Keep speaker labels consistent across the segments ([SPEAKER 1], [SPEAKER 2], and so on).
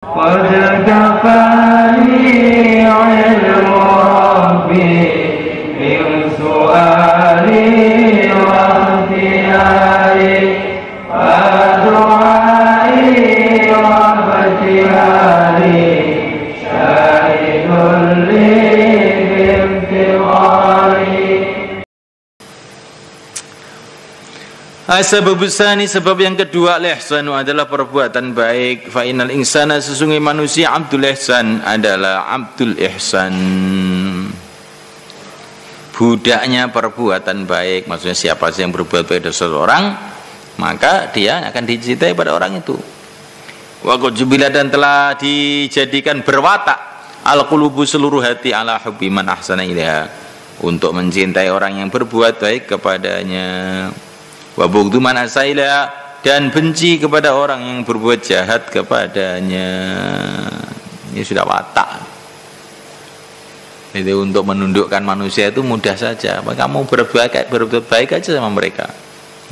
[SPEAKER 1] قد كفاني علم ربي من سؤالي واختياري ودعائي وابتهالي شاهد لي بامتغاري.
[SPEAKER 2] Sebab besani, sebab yang kedua, al-ihsanu adalah perbuatan baik. Fa innal insana, sesungguhnya manusia, abdul ihsan adalah abdul ihsan, budaknya perbuatan baik. Maksudnya siapa sih yang berbuat baik pada seseorang, maka dia akan dicintai pada orang itu. Wa qad jubila, dan telah dijadikan berwatak al-qulubu, seluruh hati, ala hubbi man ahsana ilaiha, untuk mencintai orang yang berbuat baik kepadanya. Wa bughdhu man asaila, dan benci kepada orang yang berbuat jahat kepadanya. Ini sudah watak. Jadi untuk menundukkan manusia itu mudah saja. Kamu berbuat baik aja sama mereka,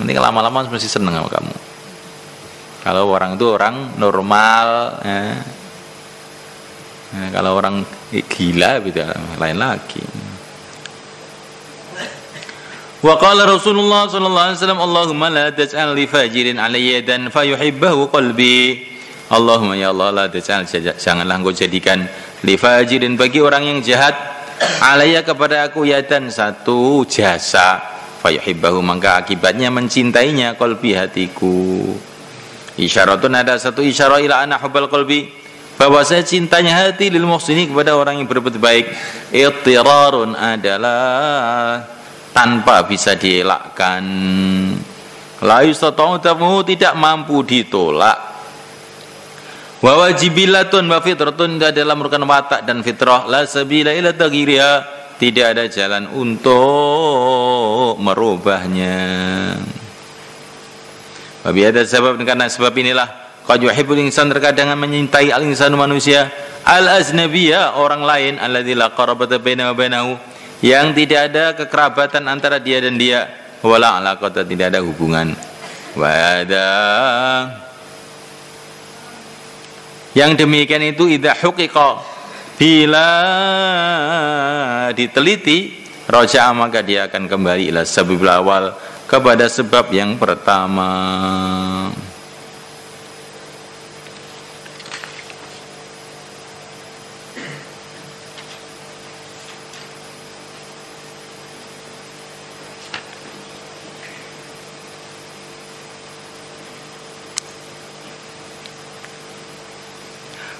[SPEAKER 2] nanti lama-lama mesti senang sama kamu. Kalau orang itu orang normal, Nah, kalau orang gila beda, lain lagi. Wa qala Rasulullah sallallahu alaihi wasallam, Allahumma la taj'al li fajirin alayya dan fayuhibbahu qalbi. Allahumma, ya Allah, la taj'al, janganlah engkau jadikan li fajirin, bagi orang yang jahat, alayya, kepada aku, yadan, satu jasa, fayuhibbahu, maka akibatnya mencintainya, qalbi, hatiku. Isyaratun, ada satu isyarat, ila anna hubbal qalbi, bahwa saya cintanya hati, lil muhsini, kepada orang yang berbuat baik. Ittirarun adalah tanpa bisa dielakkan. La yustata'u tamu, tidak mampu ditolak. Wa wajibilatun wa fitratun, adalah merupakan watak dan fitrah. La sabila ila taghiriha, tidak ada jalan untuk merubahnya. Babi ada sebab, karena sebab inilah qad yuhibbul insan, terkadang menyintai al-insanu, manusia, al-aznabiyya, orang lain, alladzi la qarabata bainahu wa bainahu, yang tidak ada kekerabatan antara dia dan dia, wala alaqata, tidak ada hubungan. Wada, yang demikian itu idza huqiqa, bila diteliti, raja'a, maka dia akan kembali ila sababil awal, kepada sebab yang pertama.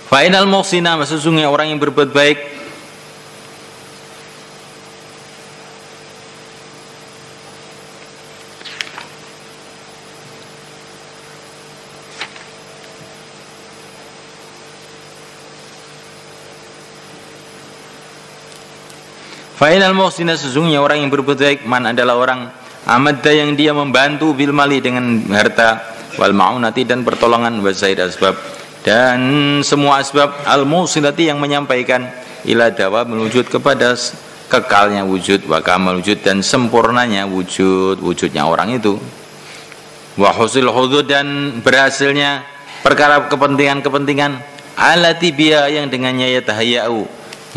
[SPEAKER 2] Fa'inal muhsina, sesungguhnya orang yang berbuat baik, fa'inal muhsina, sesungguhnya orang yang berbuat baik, man adalah orang amadda, yang dia membantu, bil mali, dengan harta, wal ma'unati, dan pertolongan, wasaid asbab, dan semua asbab, al-musilati, yang menyampaikan, ila dawa, menuju kepada kekalnya wujud, wa kamal wujud, dan sempurnanya wujud, wujudnya orang itu, wa husil hudud, dan berhasilnya perkara kepentingan-kepentingan, alati biya, yang dengannya yatahayya'u,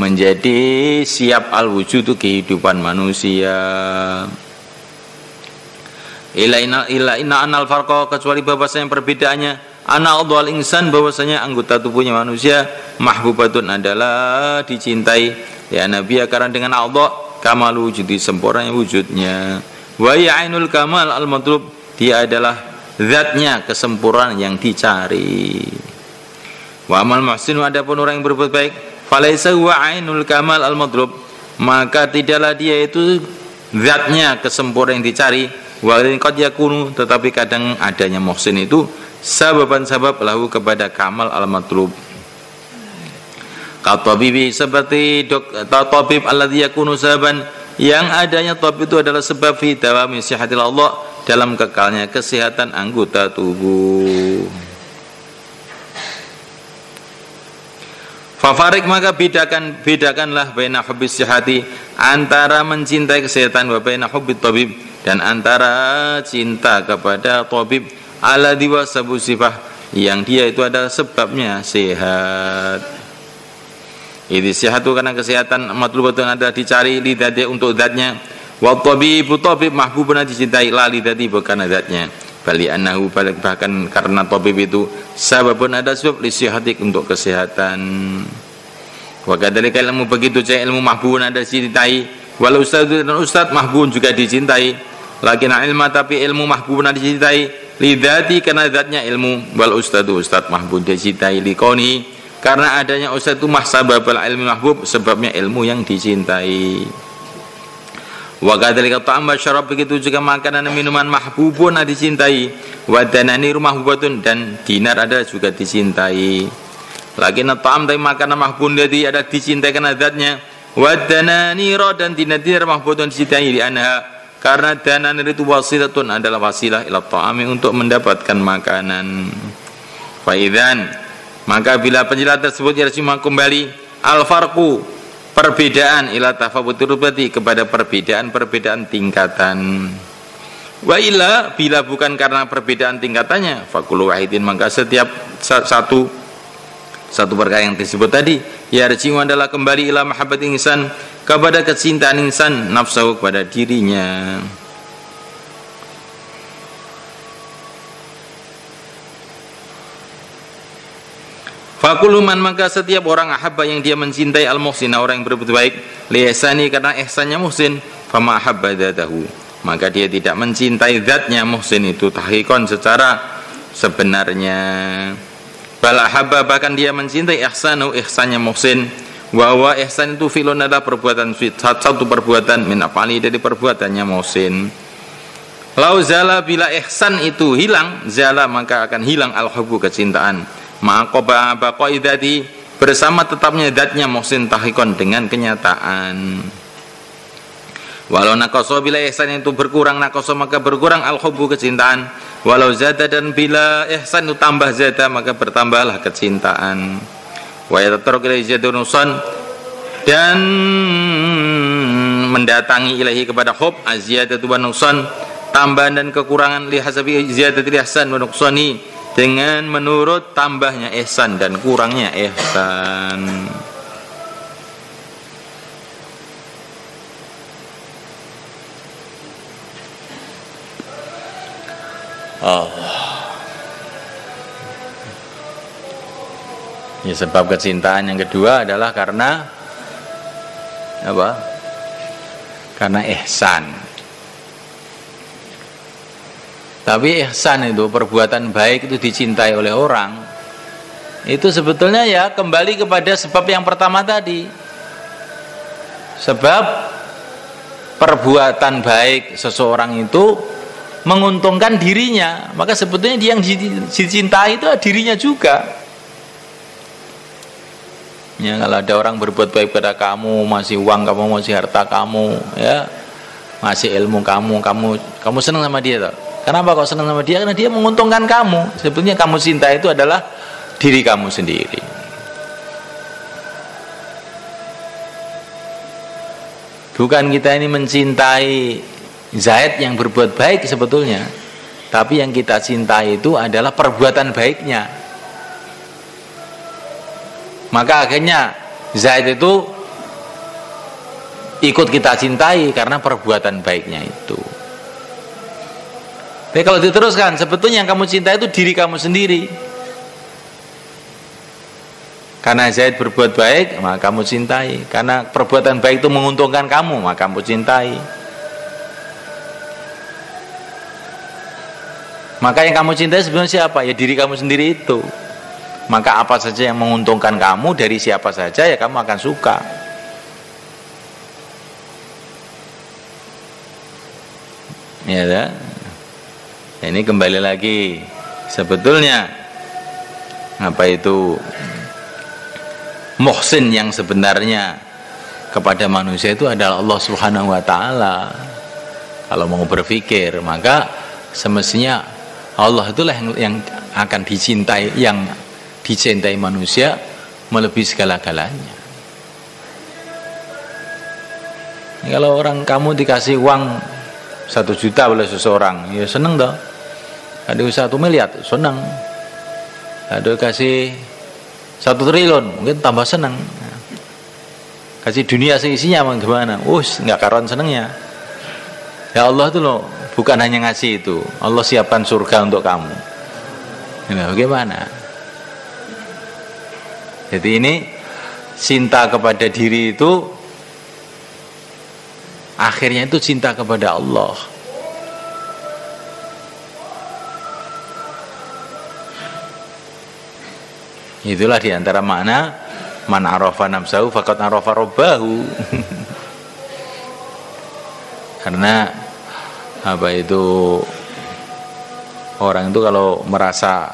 [SPEAKER 2] menjadi siap al-wujud, kehidupan manusia. Ila inna anal farqa, kecuali bahwasanya perbedaannya, ana adwal insan, bahwasanya anggota tubuhnya manusia, mahbubatun, adalah dicintai, ya nabi, karena dengan adwa, kamal wujudi, sempurnanya wujudnya, wa ya'inul kamal al matlub, dia adalah zatnya kesempurnaan yang dicari. Wa amal muhsin, adapun orang yang berbuat baik, falaisa wa ainul kamal al matlub, maka tidaklah dia itu zatnya kesempurnaan yang dicari. Wa qad yakunu, tetapi kadang adanya muhsin itu sababan, sabab, lahu, kepada kamal al-matlub. Katabibi, seperti tabib, alladzi yakunu sababan, yang adanya tabib itu adalah sebab, fi dawami sihatil Allah, dalam kekalnya kesehatan anggota tubuh. Fafarik, maka bedakanlah baina hubbis sihati, antara mencintai kesehatan, wa baina hubbit tabib, dan antara cinta kepada tabib, alladzi wasabu sifah, yang dia itu adalah sebabnya sehat. Ini sehat itu karena kesehatan matlubatun adalah dicari lidati untuk zatnya. Wa tabibu tabib mahbubun dicintai la lidati bukan zatnya. Bali annahu bahkan karena tabib itu sababun ada sebab lisihati untuk kesehatan. Wa kadzalika ilmu begitu saja ilmu mahbubun ada dicintai. Walau ustaz dan ustaz mahbubun juga dicintai. Lakin ilmu tapi ilmu mahbubun ada dicintai lidati karena zatnya ilmu. Wal ustaz mahbubun dicintai likoni karena adanya ustaz itu mahsababal ilmi mahbub sebabnya ilmu yang dicintai. Wa kadzalika ta'am wa syarab begitu juga makanan dan minuman mahbubun dicintai. Wa dananir mahbubatun dan dinar ada juga dicintai. Lakin ta'am tapi makanan mahbubun jadi ada dicintai karena zatnya. Wa dananir dan dinar mahbubun dicintai di anha karena dananir itu wasilatun adalah wasilah ila ta'ami untuk mendapatkan makanan. Fa idzan maka bila penjelasan tersebut yarjima kembali al-farqu perbedaan ila tafawutir rubati kepada perbedaan tingkatan. Wa illa bila bukan karena perbedaan tingkatannya faqulu wahidin maka setiap satu perkara yang disebut tadi yarjima adalah kembali ila mahabbat insan kepada kecintaan insan nafsu kepada dirinya. Fakuluman maka setiap orang ahabba yang dia mencintai al-muhsina orang yang berbuat baik li ihsani karena ihsannya muhsin fama ahabba dzatahu maka dia tidak mencintai zatnya muhsin itu tahqiqan secara sebenarnya bal ahabba bahkan dia mencintai ihsanu ihsannya muhsin wa huwa ihsan itu fi'lun adalah perbuatan satu perbuatan min afali dari perbuatannya muhsin. Lau zala bila ihsan itu hilang zala maka akan hilang al-hubbu kecintaan ma'aqaba baqai dzati bersama tetapnya zatnya muhsin tahqiqan dengan kenyataan. Walau naqasa bila ihsan itu berkurang naqasa maka berkurang al-hubbu kecintaan. Walau zada dan bila ihsan itu tambah zada maka bertambahlah kecintaan. Wa yatataruk ilaihi zadunusan dan mendatangi ilahi kepada hub aziyadatu wa nuqsan tambahan dan kekurangan li hasabi ziyadatil ihsan wa nuqsani dengan menurut tambahnya ihsan dan kurangnya ihsan. Ya, sebab kecintaan yang kedua adalah karena apa? Karena ihsan. Tapi ihsan itu perbuatan baik itu dicintai oleh orang. Itu sebetulnya ya kembali kepada sebab yang pertama tadi. Sebab perbuatan baik seseorang itu menguntungkan dirinya, maka sebetulnya dia yang dicintai itu dirinya juga. Ya, kalau ada orang berbuat baik pada kamu, masih uang kamu, masih harta kamu, ya, masih ilmu kamu senang sama dia toh. Kenapa kok senang sama dia? Karena dia menguntungkan kamu. Sebetulnya kamu cinta itu adalah diri kamu sendiri. Bukan kita ini mencintai Zaid yang berbuat baik sebetulnya, tapi yang kita cintai itu adalah perbuatan baiknya. Maka akhirnya Zaid itu ikut kita cintai karena perbuatan baiknya itu. Tapi kalau diteruskan, sebetulnya yang kamu cintai itu diri kamu sendiri. Karena Zaid berbuat baik, maka kamu cintai. Karena perbuatan baik itu menguntungkan kamu, maka kamu cintai. Maka yang kamu cintai sebenarnya siapa? Ya diri kamu sendiri itu. Maka apa saja yang menguntungkan kamu dari siapa saja, ya kamu akan suka. Ya kan? Ini kembali lagi, sebetulnya apa itu muhsin yang sebenarnya kepada manusia itu adalah Allah Subhanahu wa taala. Kalau mau berpikir, maka semestinya Allah itulah yang akan dicintai, yang dicintai manusia melebihi segala-galanya. Kalau orang kamu dikasih uang 1 juta oleh seseorang, ya seneng toh. Ada 1 miliar, senang. Aduh, kasih 1 triliun, mungkin tambah seneng. Kasih dunia seisinya gimana? Nggak karuan senengnya. Ya Allah itu loh, bukan hanya ngasih itu. Allah siapkan surga untuk kamu. Nah, bagaimana? Jadi ini cinta kepada diri itu akhirnya itu cinta kepada Allah. Itulah diantara makna man arafa nafsahu faqad arafa rabbahu. Karena apa itu, orang itu kalau merasa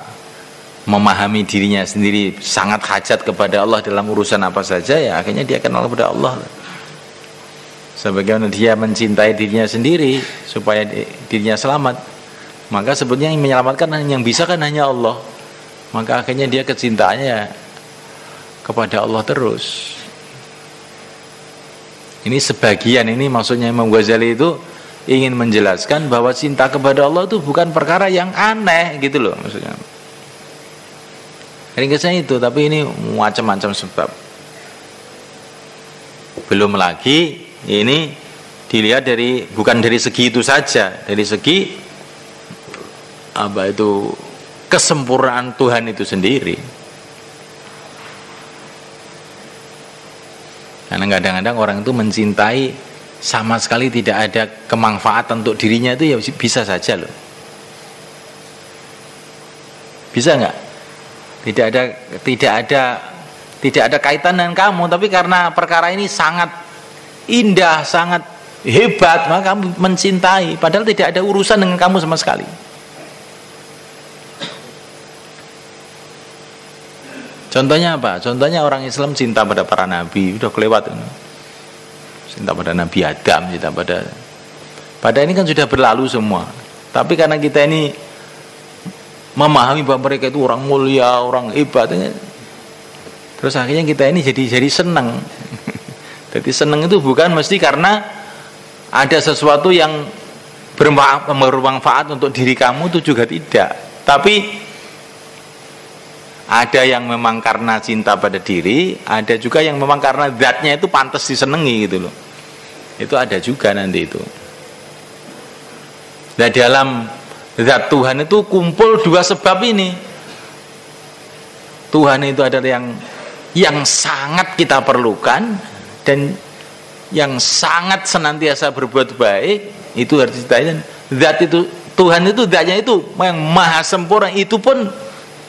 [SPEAKER 2] memahami dirinya sendiri sangat hajat kepada Allah dalam urusan apa saja, ya akhirnya dia kenal kepada Allah. Sebagaimana dia mencintai dirinya sendiri supaya dirinya selamat, maka sebetulnya yang menyelamatkan yang bisa kan hanya Allah. Maka akhirnya dia kecintaannya kepada Allah terus. Ini sebagian, ini maksudnya Imam Ghazali itu ingin menjelaskan bahwa cinta kepada Allah itu bukan perkara yang aneh gitu loh maksudnya. Ringkasnya itu, tapi ini macam-macam sebab. Belum lagi ini dilihat dari, bukan dari segi itu saja, dari segi apa itu, kesempurnaan Tuhan itu sendiri. Karena kadang-kadang orang itu mencintai sama sekali tidak ada kemanfaatan untuk dirinya, itu ya bisa saja loh. Bisa nggak? Tidak ada kaitan dengan kamu, tapi karena perkara ini sangat indah, sangat hebat, maka kamu mencintai, padahal tidak ada urusan dengan kamu sama sekali. Contohnya apa? Contohnya orang Islam cinta pada para nabi, udah kelewat ini. Cinta pada Nabi Adam, cinta pada ini kan sudah berlalu semua. Tapi karena kita ini memahami bahwa mereka itu orang mulia, orang hebat, terus akhirnya kita ini jadi senang. Jadi senang itu bukan mesti karena ada sesuatu yang bermanfaat untuk diri kamu, itu juga tidak. Tapi ada yang memang karena cinta pada diri, ada juga yang memang karena zatnya itu pantas disenangi gitu loh. Itu ada juga nanti itu. Nah, dalam zat Tuhan itu kumpul dua sebab ini. Tuhan itu adalah yang sangat kita perlukan dan yang sangat senantiasa berbuat baik, itu harus dicintai. Zat itu, Tuhan itu zatnya itu yang maha sempurna, itu pun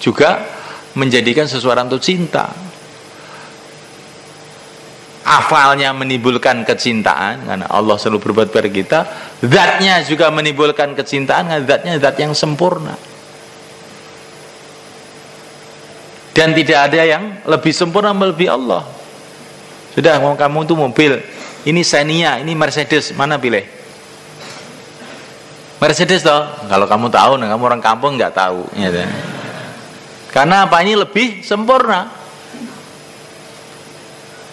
[SPEAKER 2] juga menjadikan sesuatu untuk cinta. Afalnya menimbulkan kecintaan karena Allah selalu berbuat pada kita, zatnya juga menimbulkan kecintaan karena zatnya zat yang sempurna. Dan tidak ada yang lebih sempurna melebihi Allah. Sudah, mau kamu itu mobil, ini Xenia, ini Mercedes, mana pilih? Mercedes toh. Kalau kamu tahu, nah kamu orang kampung nggak tahu, ya. Karena apa, ini lebih sempurna.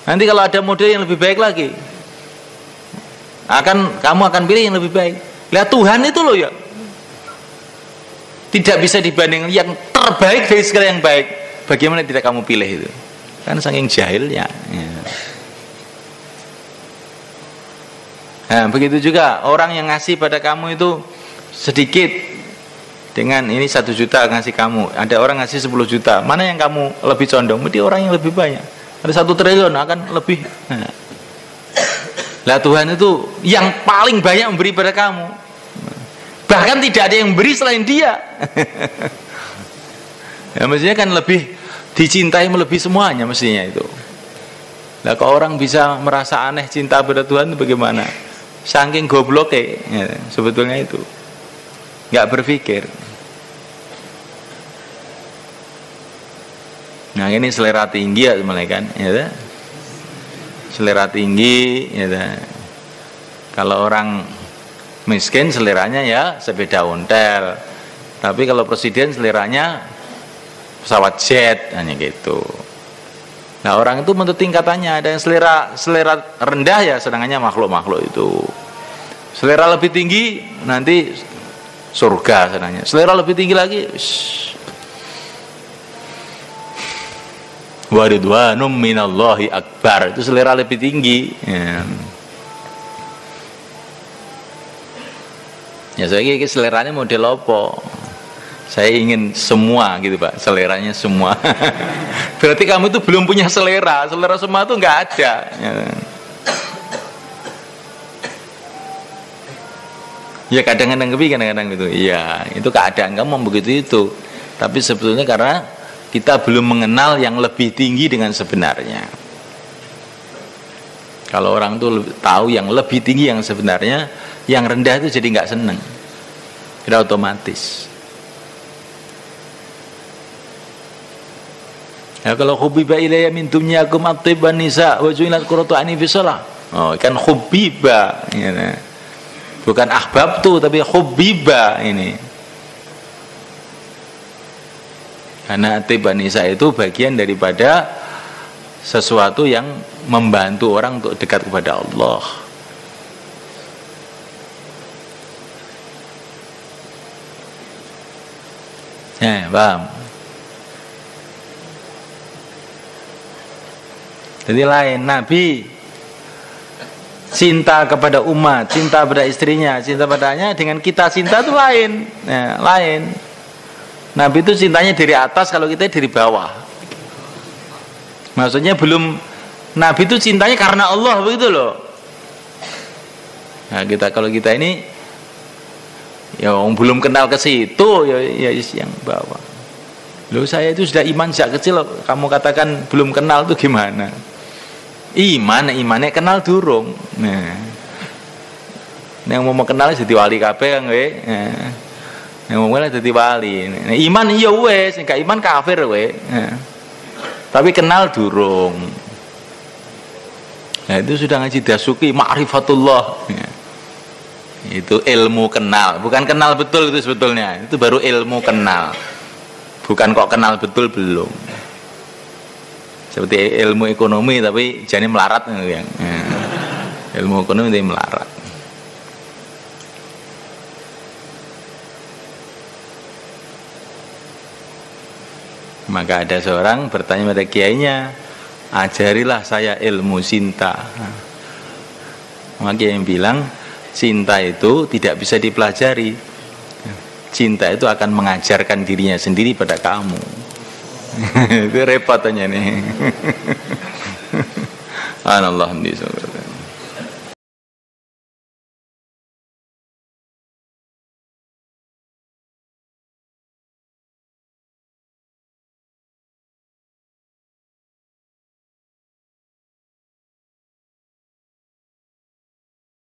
[SPEAKER 2] Nanti kalau ada model yang lebih baik lagi, kamu akan pilih yang lebih baik. Lihat Tuhan itu loh ya, tidak bisa dibanding yang terbaik dari segala yang baik. Bagaimana tidak kamu pilih itu? Kan saking jahilnya. Ya. Nah, begitu juga orang yang ngasih pada kamu itu sedikit, dengan ini 1 juta ngasih kamu, ada orang ngasih 10 juta, mana yang kamu lebih condong? Mesti orang yang lebih banyak. Ada 1 triliun akan lebih. Lah Tuhan itu yang paling banyak memberi pada kamu, bahkan tidak ada yang beri selain Dia. Ya mestinya kan lebih dicintai melebihi semuanya mestinya itu. Lah kalau orang bisa merasa aneh cinta pada Tuhan itu bagaimana? Saking gobloknya ya, sebetulnya itu nggak berpikir. Nah ini selera tinggi ya sebenarnya kan, ya, selera tinggi, ya. Kalau orang miskin seleranya ya sepeda ontel, tapi kalau presiden seleranya pesawat jet, hanya gitu. Nah orang itu menurut tingkatannya, ada yang selera rendah ya sedangkannya makhluk itu. Selera lebih tinggi nanti surga sedangnya. Selera lebih tinggi lagi wa ridwanum minallahi akbar. Itu selera lebih tinggi. Ya saya ini seleranya model apa? Saya ingin semua gitu Pak, seleranya semua. Berarti kamu itu belum punya selera semua itu nggak ada. Ya kadang-kadang gitu. Iya, itu keadaan kamu begitu itu. Tapi sebetulnya karena kita belum mengenal yang lebih tinggi dengan sebenarnya. Kalau orang tuh tahu yang lebih tinggi yang sebenarnya, yang rendah itu jadi nggak seneng. Tidak otomatis. Ya kalau hubiba ilayya min dunyakum at-tibban nisa wa ju'ilat qurratu 'aini fi shalah. Oh, kan hubiba ya. Bukan ahbab tuh tapi hubiba ini. Karena at-tibban nisa itu bagian daripada sesuatu yang membantu orang untuk dekat kepada Allah. Ya, paham? Jadi lain, Nabi cinta kepada umat, cinta pada istrinya, cinta padanya dengan kita cinta itu lain. Ya, lain. Nabi itu cintanya dari atas, kalau kita dari bawah. Maksudnya belum, Nabi itu cintanya karena Allah begitu loh. Nah, kalau kita ini ya belum kenal ke situ ya yang bawah. Loh saya itu sudah iman sejak kecil, kamu katakan belum kenal tuh gimana? Imannya kenal durung. Nah, yang mau kenal jadi wali kabeh kan we. Nah, yang mau kenal jadi wali. Nah, iman iya wes, gak iman kafir we. Nah, tapi kenal durung. Nah itu sudah ngaji dasuki ma'rifatullah. Nah, itu ilmu kenal, bukan kenal betul itu sebetulnya. Itu baru ilmu kenal. Bukan kok kenal betul belum. Seperti ilmu ekonomi tapi jadi melarat yang ilmu ekonomi tapi melarat. Maka ada seorang bertanya pada kiainya, ajarilah saya ilmu cinta. Maka yang bilang cinta itu tidak bisa dipelajari. Cinta itu akan mengajarkan dirinya sendiri pada kamu. Itu repot tanya nih. Anallah